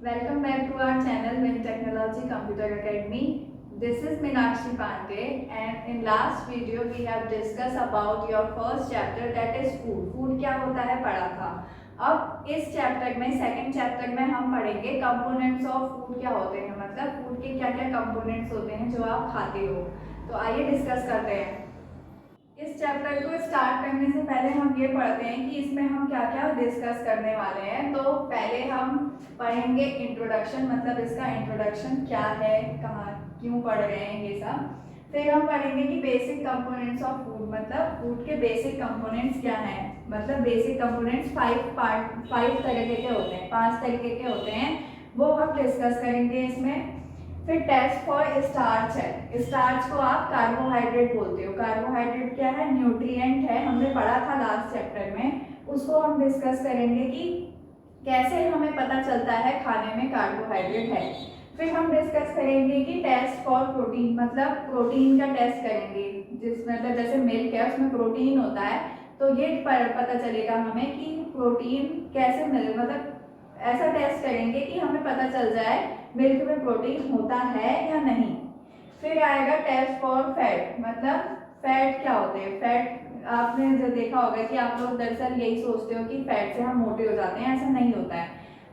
Welcome back to our channel Min Technology Computer Academy. This is Meenakshi Pandey, and in last video we have discussed about your first chapter, that is food. Food क्या होता है पढ़ा था. अब इस chapter में second chapter में हम पढ़ेंगे कंपोनेंट्स ऑफ फूड क्या होते हैं, मतलब फूड के क्या क्या कंपोनेंट्स होते हैं जो आप खाते हो. तो आइए डिस्कस करते हैं. इस चैप्टर को स्टार्ट करने से पहले हम ये पढ़ते हैं कि इसमें हम क्या क्या डिस्कस करने वाले हैं. तो पहले हम पढ़ेंगे इंट्रोडक्शन, मतलब इसका इंट्रोडक्शन क्या है, कहाँ क्यों पढ़ रहे हैं ये सब. फिर हम पढ़ेंगे कि बेसिक कंपोनेंट्स ऑफ फूड, मतलब फूड के बेसिक कंपोनेंट्स क्या हैं. मतलब बेसिक कंपोनेंट्स 5 तरीके के होते हैं, 5 तरीके के होते हैं, वो हम डिस्कस करेंगे इसमें. फिर टेस्ट फॉर स्टार्च है. स्टार्च को आप कार्बोहाइड्रेट बोलते हो. कार्बोहाइड्रेट क्या है? न्यूट्रिएंट है. हमने पढ़ा था लास्ट चैप्टर में, उसको हम डिस्कस करेंगे कि कैसे हमें पता चलता है खाने में कार्बोहाइड्रेट है. फिर हम डिस्कस करेंगे कि टेस्ट फॉर प्रोटीन, मतलब प्रोटीन का टेस्ट करेंगे. जिस मतलब जैसे मिल्क है उसमें प्रोटीन होता है, तो ये पता चलेगा हमें कि प्रोटीन कैसे मिले, मतलब ऐसा टेस्ट करेंगे कि हमें पता चल जाए मिल्क में प्रोटीन होता है या नहीं. फिर आएगा टेस्ट फॉर फैट, मतलब फैट क्या होते हैं. फैट आपने जो देखा होगा कि आप लोग दरअसल यही सोचते हो कि फैट से हम मोटे हो जाते हैं, ऐसा नहीं होता है.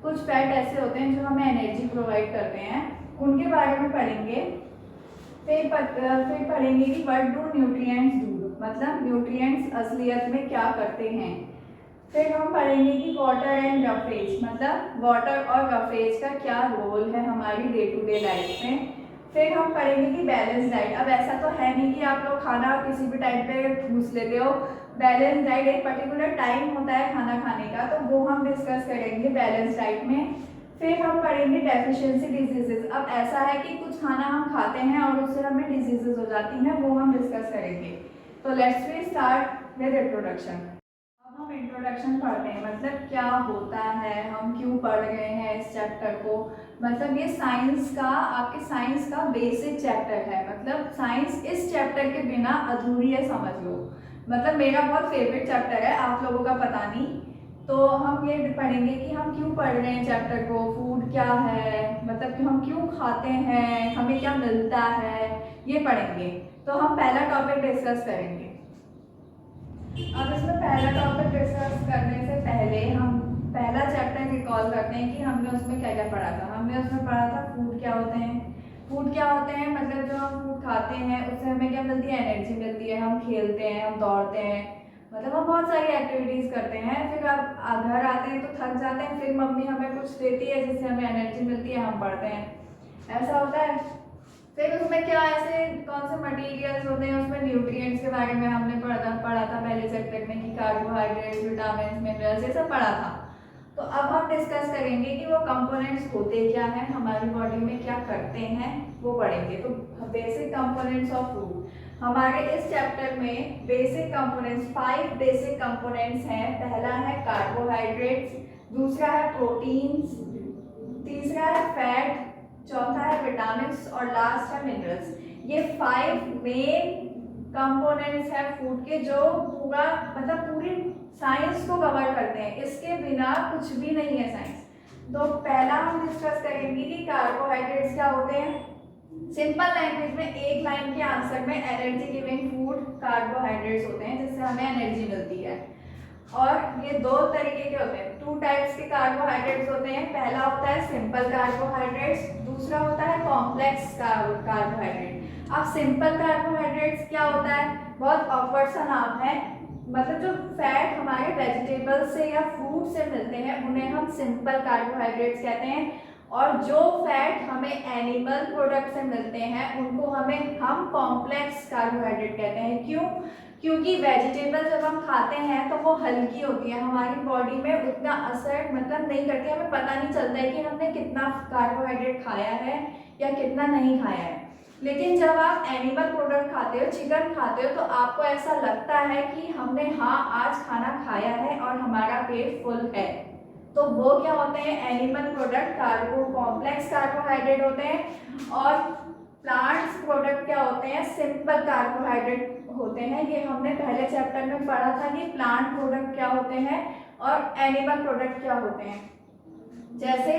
कुछ फैट ऐसे होते हैं जो हमें एनर्जी प्रोवाइड करते हैं, उनके बारे में पढ़ेंगे. फिर पढ़ेंगे कि व्हाट डू न्यूट्रिएंट्स डू, मतलब न्यूट्रिएंट्स असलियत में क्या करते हैं. फिर हम पढ़ेंगे कि वाटर एंड रफेज, मतलब वाटर और रफेज का क्या रोल है हमारी डे टू डे लाइफ में. फिर हम पढ़ेंगे कि बैलेंस डाइट. अब ऐसा तो है नहीं कि आप लोग खाना किसी भी टाइम पे घूस लेते हो. बैलेंस डाइट एक पर्टिकुलर टाइम होता है खाना खाने का, तो वो हम डिस्कस करेंगे बैलेंस डाइट में. फिर हम पढ़ेंगे डेफिशिएंसी डिजीजेस. अब ऐसा है कि कुछ खाना हम खाते हैं और उससे हमें डिजीजेस हो जाती हैं, वो हम डिस्कस करेंगे. तो let's we start with introduction. हम इंट्रोडक्शन पढ़ते हैं, मतलब क्या होता है, हम क्यों पढ़ रहे हैं इस चैप्टर को. मतलब ये साइंस का, आपके साइंस का बेसिक चैप्टर है. मतलब साइंस इस चैप्टर के बिना अधूरी है, समझ लो. मतलब मेरा बहुत फेवरेट चैप्टर है, आप लोगों का पता नहीं. तो हम ये पढ़ेंगे कि हम क्यों पढ़ रहे हैं चैप्टर को, फूड क्या है, मतलब कि हम क्यों खाते हैं, हमें क्या मिलता है, ये पढ़ेंगे. तो हम पहला टॉपिक डिस्कस करेंगे. अब इसमें पहला टॉपिक डिस्कस करने से पहले हम पहला चैप्टर रिकॉल करते हैं कि हमने उसमें क्या क्या पढ़ा था. हमने उसमें पढ़ा था फूड क्या होते हैं. फूड क्या होते हैं, मतलब जो हम फूड खाते हैं उससे हमें क्या मिलती है, एनर्जी मिलती है. हम खेलते हैं, हम दौड़ते हैं, मतलब हम बहुत सारी एक्टिविटीज़ करते हैं. फिर अब घर आते हैं तो थक जाते हैं, फिर मम्मी हमें कुछ देती है जिससे हमें एनर्जी मिलती है, हम पढ़ते हैं, ऐसा होता है. फिर उसमें क्या ऐसे कौन से मटेरियल्स होते हैं, उसमें न्यूट्रिएंट्स के बारे में हमने पढ़ा था पहले चैप्टर में कि कार्बोहाइड्रेट्स, विटामिन, मिनरल्स, ये सब पढ़ा था. तो अब हम डिस्कस करेंगे कि वो कंपोनेंट्स होते क्या हैं, हमारी बॉडी में क्या करते हैं, वो पढ़ेंगे. तो बेसिक कंपोनेंट्स ऑफ फूड. हमारे इस चैप्टर में बेसिक कंपोनेंट्स 5 बेसिक कंपोनेंट्स हैं. पहला है कार्बोहाइड्रेट्स, दूसरा है प्रोटीन्स, तीसरा है फैट, चौथा है विटामिन्स और लास्ट है मिनरल्स. ये 5 मेन कंपोनेंट्स हैं फूड के, जो पूरा मतलब पूरी साइंस को कवर करते हैं. इसके बिना कुछ भी नहीं है साइंस. तो पहला हम डिस्कस करेंगे कि कार्बोहाइड्रेट्स क्या होते हैं. सिंपल लैंग्वेज में एक लाइन के आंसर में एनर्जी गिविंग फूड कार्बोहाइड्रेट्स होते हैं, जिससे हमें एनर्जी मिलती है. और ये 2 तरीके के होते हैं, 2 टाइप्स के कार्बोहाइड्रेट्स होते हैं. पहला होता है सिंपल कार्बोहाइड्रेट्स, दूसरा होता है कॉम्प्लेक्स कार्बोहाइड्रेट. अब सिंपल कार्बोहाइड्रेट्स क्या होता है, बहुत ऑकवर्ड सा नाम है. मतलब जो फैट हमारे वेजिटेबल से या फ्रूट से मिलते हैं उन्हें हम सिंपल कार्बोहाइड्रेट्स कहते हैं. और जो फैट हमें एनिमल प्रोडक्ट से मिलते हैं उनको हम कॉम्प्लेक्स कार्बोहाइड्रेट कहते हैं. क्यों? क्योंकि वेजिटेबल जब हम खाते हैं तो वो हल्की होती है, हमारी बॉडी में उतना असर मतलब नहीं करती, हमें पता नहीं चलता है कि हमने कितना कार्बोहाइड्रेट खाया है या कितना नहीं खाया है. लेकिन जब आप एनिमल प्रोडक्ट खाते हो, चिकन खाते हो, तो आपको ऐसा लगता है कि हमने आज खाना खाया है और हमारा पेट फुल है. तो वो क्या होते हैं, एनिमल प्रोडक्ट कॉम्प्लेक्स कार्बोहाइड्रेट होते हैं. और प्लांट्स प्रोडक्ट क्या होते हैं, सिंपल कार्बोहाइड्रेट होते हैं. ये हमने पहले चैप्टर में पढ़ा था कि प्लांट प्रोडक्ट क्या होते हैं और एनिमल प्रोडक्ट क्या होते हैं. जैसे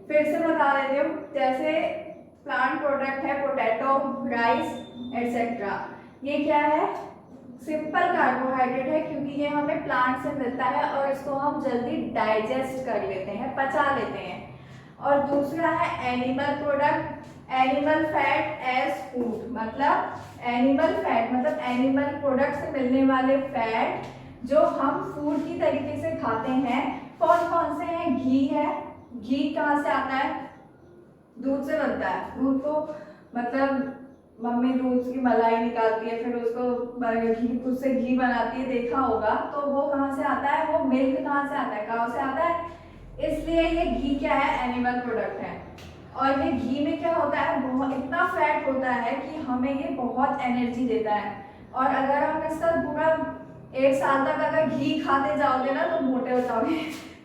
फिर से बता देती हूँ, जैसे प्लांट प्रोडक्ट है पोटैटो, राइस एटसेट्रा, ये क्या है, सिंपल कार्बोहाइड्रेट है क्योंकि ये हमें प्लांट से मिलता है और इसको हम जल्दी डाइजेस्ट कर लेते हैं, पचा लेते हैं। और दूसरा है animal product, animal fat as food, मतलब एनिमल फैट मतलब एनिमल प्रोडक्ट से मिलने वाले फैट जो हम फूड की तरीके से खाते हैं। कौन कौन से हैं, घी है, घी कहाँ से आता है, दूध से बनता है। दूध को मतलब मम्मी दूध की मलाई निकालती है, फिर उसको उससे घी बनाती है, देखा होगा। तो वो कहाँ से आता है, वो मिल्क कहाँ से आता है, काऊ से आता है। इसलिए ये घी क्या है, एनिमल प्रोडक्ट है। और ये घी में क्या होता है, बहुत इतना फैट होता है कि हमें ये बहुत एनर्जी देता है। और अगर हम इसका पूरा 1 साल तक अगर घी खाते जाओगे ना तो मोटे हो जाओगे।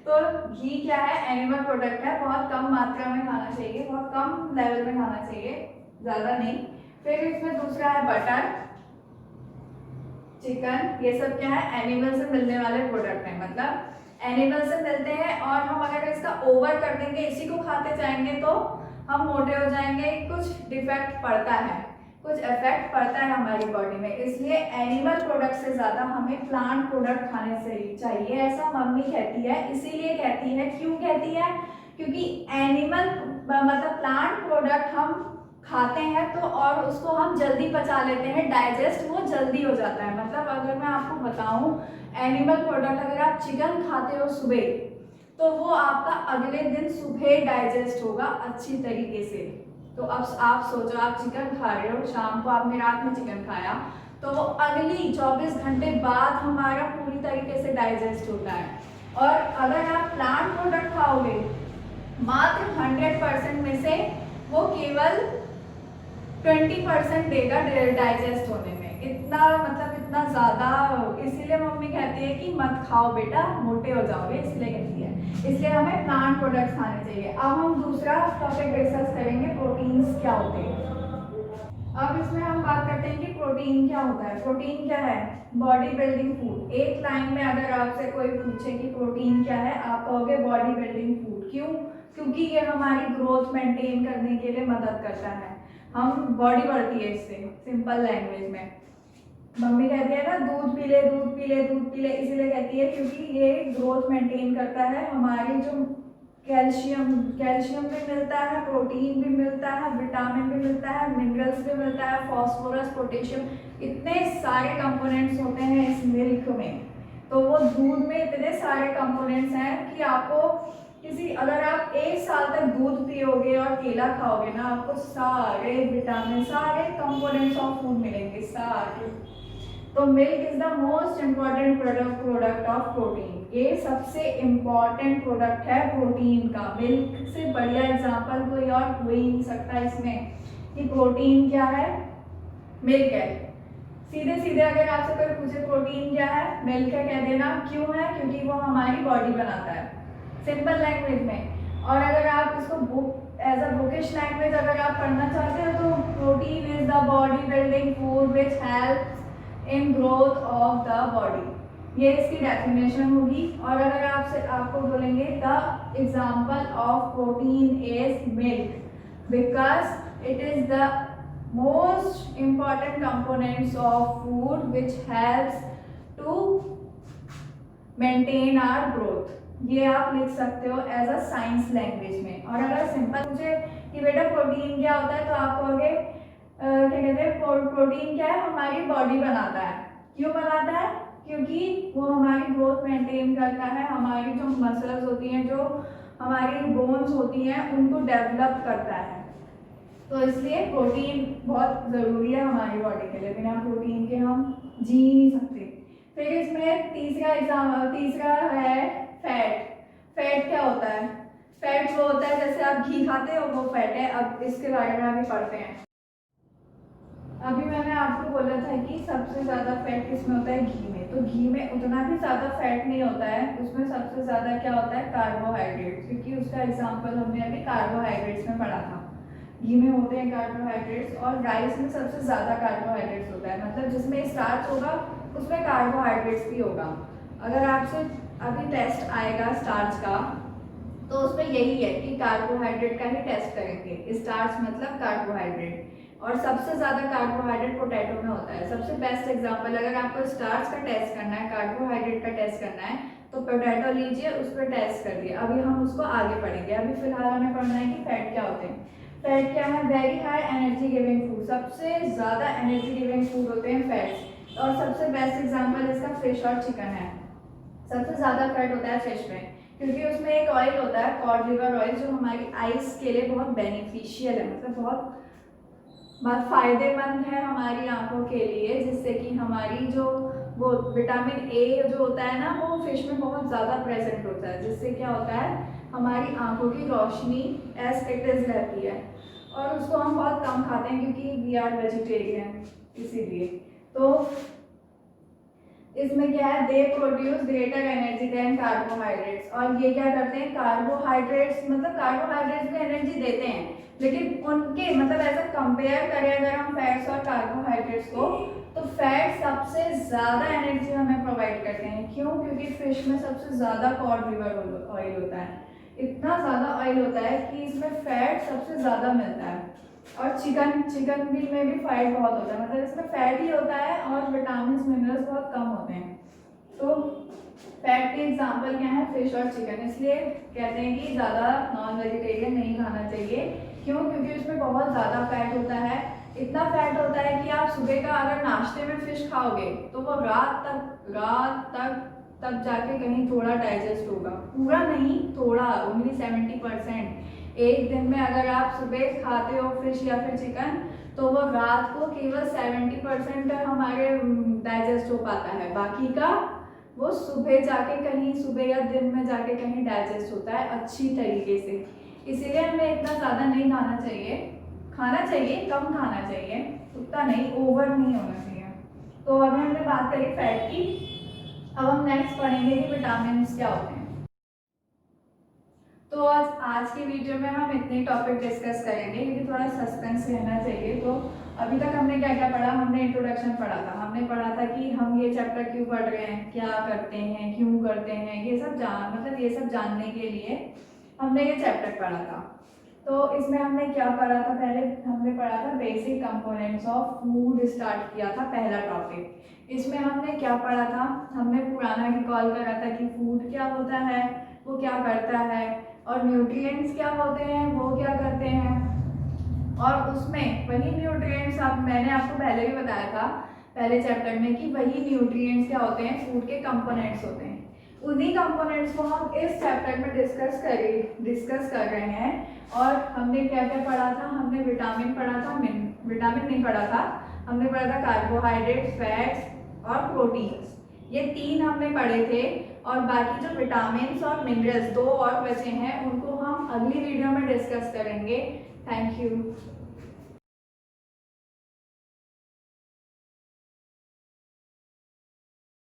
तो घी क्या है, एनिमल प्रोडक्ट है, बहुत कम मात्रा में खाना चाहिए, बहुत कम लेवल में खाना चाहिए, ज़्यादा नहीं। फिर इसमें दूसरा है बटर, चिकन, ये सब क्या है, एनिमल से मिलने वाले प्रोडक्ट हैं, मतलब एनिमल से मिलते हैं। और हम अगर इसका ओवर कर देंगे, इसी को खाते जाएंगे तो हम मोटे हो जाएंगे, कुछ डिफेक्ट पड़ता है, कुछ इफेक्ट पड़ता है हमारी बॉडी में। इसलिए एनिमल प्रोडक्ट से ज़्यादा हमें प्लांट प्रोडक्ट खाने से चाहिए, ऐसा मम्मी कहती है। इसीलिए कहती है, क्यों कहती है, क्योंकि एनिमल मतलब प्लांट प्रोडक्ट हम खाते हैं तो और उसको हम जल्दी पचा लेते हैं, डाइजेस्ट वो जल्दी हो जाता है। मतलब अगर मैं आपको बताऊं, एनिमल प्रोडक्ट अगर आप चिकन खाते हो सुबह, तो वो आपका अगले दिन सुबह डाइजेस्ट होगा अच्छी तरीके से। तो अब आप सोचो, आप चिकन खा रहे हो, शाम को आपने रात में चिकन खाया, तो वो अगली 24 घंटे बाद हमारा पूरी तरीके से डाइजेस्ट होता है। और अगर आप प्लांट प्रोडक्ट खाओगे, मात्र 100% में से वो केवल 20% देगा डाइजेस्ट होने में, इतना मतलब इतना ज़्यादा। इसीलिए मम्मी कहती है कि मत खाओ बेटा, मोटे हो जाओगे, इसलिए कहती है। इसलिए हमें प्लांट प्रोडक्ट्स खाने चाहिए। अब हम दूसरा टॉपिक डिस्कस करेंगे, प्रोटीन्स क्या होते हैं। अब इसमें हम बात करते हैं कि प्रोटीन क्या होता है। प्रोटीन क्या है, बॉडी बिल्डिंग फूड। एक लाइन में अगर आपसे कोई पूछे कि प्रोटीन क्या है, आप कहोगे बॉडी बिल्डिंग फूड। क्यों, क्योंकि ये हमारी ग्रोथ मेंटेन करने के लिए मदद करता है, हम बॉडी बढ़ती है इससे। सिंपल लैंग्वेज में मम्मी कहती है ना, दूध पी ले, दूध पी ले, दूध पी ले, इसीलिए कहती है क्योंकि ये ग्रोथ मेंटेन करता है। हमारी जो कैल्शियम भी मिलता है, प्रोटीन भी मिलता है, विटामिन भी मिलता है, मिनरल्स भी मिलता है, फास्फोरस, पोटेशियम, इतने सारे कंपोनेंट्स होते हैं इस मिल्क में। तो वो दूध में इतने सारे कंपोनेंट्स हैं कि आपको अगर आप 1 साल तक दूध पियोगे और केला खाओगे ना, आपको सारे विटामिन, सारे कंपोनेंट्स ऑफ फूड मिलेंगे, सारे। तो milk is the most important product of protein. ये सबसे इम्पॉर्टेंट प्रोडक्ट है प्रोटीन का। मिल्क से बढ़िया एग्जांपल कोई और हो ही नहीं सकता इसमें कि प्रोटीन क्या है, मिल्क है। सीधे सीधे अगर आपसे कोई पूछे प्रोटीन क्या है, मिल्क है कह देना। क्यों है, क्योंकि वो हमारी बॉडी बनाता है, सिंपल लैंग्वेज में। और अगर आप इसको book as a bookish language अगर आप पढ़ना चाहते हो तो protein is the body building food which helps in growth of the body, ये इसकी डेफिनेशन होगी। और अगर आपको बोलेंगे the example of protein is milk because it is the most important components of food which helps to maintain our growth। ये आप लिख सकते हो एज अ साइंस लैंग्वेज में। और अगर सिंपल पूछे कि बेटा प्रोटीन क्या होता है, तो आप कहोगे क्या कहते हैं, प्रोटीन क्या है, हमारी बॉडी बनाता है। क्यों बनाता है, क्योंकि वो हमारी ग्रोथ मेंटेन करता है, हमारी जो मसल्स होती हैं, जो हमारी बोन्स होती हैं, उनको डेवलप करता है। तो इसलिए प्रोटीन बहुत ज़रूरी है हमारी बॉडी के लिए, बिना प्रोटीन के हम जी ही नहीं सकते। फिर इसमें तीसरा है फैट। फैट क्या होता है, फैट वो होता है जैसे आप घी खाते हो, वो फैट है। अब इसके बारे में अभी पढ़ते हैं। अभी मैंने आपको बोला था कि सबसे ज़्यादा फैट किसमें होता है, घी में। तो घी में उतना भी ज़्यादा फैट नहीं होता है, उसमें सबसे ज़्यादा क्या होता है, कार्बोहाइड्रेट्स, क्योंकि उसका एग्जाम्पल हमने अभी कार्बोहाइड्रेट्स में पढ़ा था। घी में होते हैं कार्बोहाइड्रेट्स, और राइस में सबसे ज़्यादा कार्बोहाइड्रेट्स होता है, मतलब जिसमें स्टार्च होगा उसमें कार्बोहाइड्रेट्स भी होगा। अगर आपसे अभी टेस्ट आएगा स्टार्च का, तो उसमें यही है कि कार्बोहाइड्रेट का ही टेस्ट करेंगे। स्टार्च मतलब कार्बोहाइड्रेट, और सबसे ज़्यादा कार्बोहाइड्रेट पोटैटो में होता है। सबसे बेस्ट एग्जांपल, अगर आपको स्टार्च का टेस्ट करना है, कार्बोहाइड्रेट का टेस्ट करना है, तो पोटैटो लीजिए, उस पर टेस्ट कर दिए। अभी हम उसको आगे पढ़ेंगे। अभी फिलहाल हमें पढ़ना है कि फैट क्या होते हैं। फैट क्या है? Very high energy giving food, सबसे ज़्यादा एनर्जी गिविंग फूड होते हैं फैट्स। और सबसे बेस्ट एग्जाम्पल इसका फिश और चिकन है। सबसे ज़्यादा फैट होता है फिश में, क्योंकि उसमें एक ऑयल होता है कॉड लिवर ऑयल, जो हमारी आइस के लिए बहुत बेनिफिशियल है, मतलब बहुत फायदेमंद है हमारी आंखों के लिए, जिससे कि हमारी जो वो विटामिन ए जो होता है ना, वो फिश में बहुत ज़्यादा प्रेजेंट होता है, जिससे क्या होता है, हमारी आंखों की रोशनी एज इट इज रहती है। और उसको हम बहुत कम खाते हैं क्योंकि वी आर वेजिटेरियन, इसीलिए। तो इसमें क्या है, they produce greater energy than carbohydrates. और ये क्या करते हैं, कार्बोहाइड्रेट्स मतलब कार्बोहाइड्रेट्स भी एनर्जी देते हैं, लेकिन उनके मतलब ऐसा कंपेयर करें अगर हम फैट्स और कार्बोहाइड्रेट्स को, तो फैट सबसे ज़्यादा एनर्जी हमें प्रोवाइड करते हैं। क्यों? क्योंकि फिश में सबसे ज़्यादा कॉड लिवर ऑयल होता है, इतना ज़्यादा ऑयल होता है कि इसमें फैट सबसे ज़्यादा मिलता है। और चिकन भी में भी फैट बहुत होता है, मतलब इसमें फैट ही होता है और विटामिन मिनरल्स बहुत कम होते हैं। तो फैट के एग्जाम्पल क्या है, फिश और चिकन। इसलिए कहते हैं कि ज़्यादा नॉन वेजिटेरियन नहीं खाना चाहिए। क्यों? क्योंकि उसमें बहुत ज़्यादा फैट होता है। इतना फैट होता है कि आप सुबह का अगर नाश्ते में फिश खाओगे तो वो रात तक तब जाके कहीं थोड़ा डाइजेस्ट होगा, पूरा नहीं, थोड़ा, ओनली 70%। एक दिन में अगर आप सुबह खाते हो फिश या फिर चिकन, तो वो रात को केवल 70% हमारे डाइजेस्ट हो पाता है, बाकी का वो सुबह जाके कहीं, सुबह या दिन में जाके कहीं डाइजेस्ट होता है अच्छी तरीके से। इसीलिए हमें इतना ज़्यादा नहीं खाना चाहिए, कम खाना चाहिए, उतना नहीं, ओवर नहीं होना चाहिए। तो अभी हमने बात करी फैट की, अब हम नेक्स्ट पढ़ेंगे कि विटामिन क्या होते हैं। तो आज की वीडियो में हम इतने टॉपिक डिस्कस करेंगे क्योंकि थोड़ा सस्पेंस रहना चाहिए। तो अभी तक हमने क्या क्या पढ़ा, हमने इंट्रोडक्शन पढ़ा था, हमने पढ़ा था कि हम ये चैप्टर क्यों पढ़ रहे हैं, क्या करते हैं, क्यों करते हैं, ये सब मतलब ये सब जानने के लिए हमने ये चैप्टर पढ़ा था। तो इसमें हमने क्या पढ़ा था, पहले हमने पढ़ा था basic components of food, start किया था पहला टॉपिक। इसमें हमने क्या पढ़ा था, हमने पुराना रिकॉल करा था कि फूड क्या होता है, वो क्या करता है, और न्यूट्रिएंट्स क्या होते हैं, वो क्या करते हैं। और उसमें वही न्यूट्रिएंट्स मैंने आपको पहले भी बताया था पहले चैप्टर में कि वही न्यूट्रिएंट्स क्या होते हैं, फूड के कंपोनेंट्स होते हैं। उन्हीं कंपोनेंट्स को हम इस चैप्टर में डिस्कस कर रहे हैं। और हमने क्या क्या पढ़ा था, हमने विटामिन पढ़ा था, विटामिन नहीं पढ़ा था, हमने पढ़ा था कार्बोहाइड्रेट, फैट्स और प्रोटीन्स, ये 3 हमने पढ़े थे। और बाकी जो विटामिन और मिनरल्स 2 और बचे हैं, उनको हम अगली वीडियो में डिस्कस करेंगे। Thank you.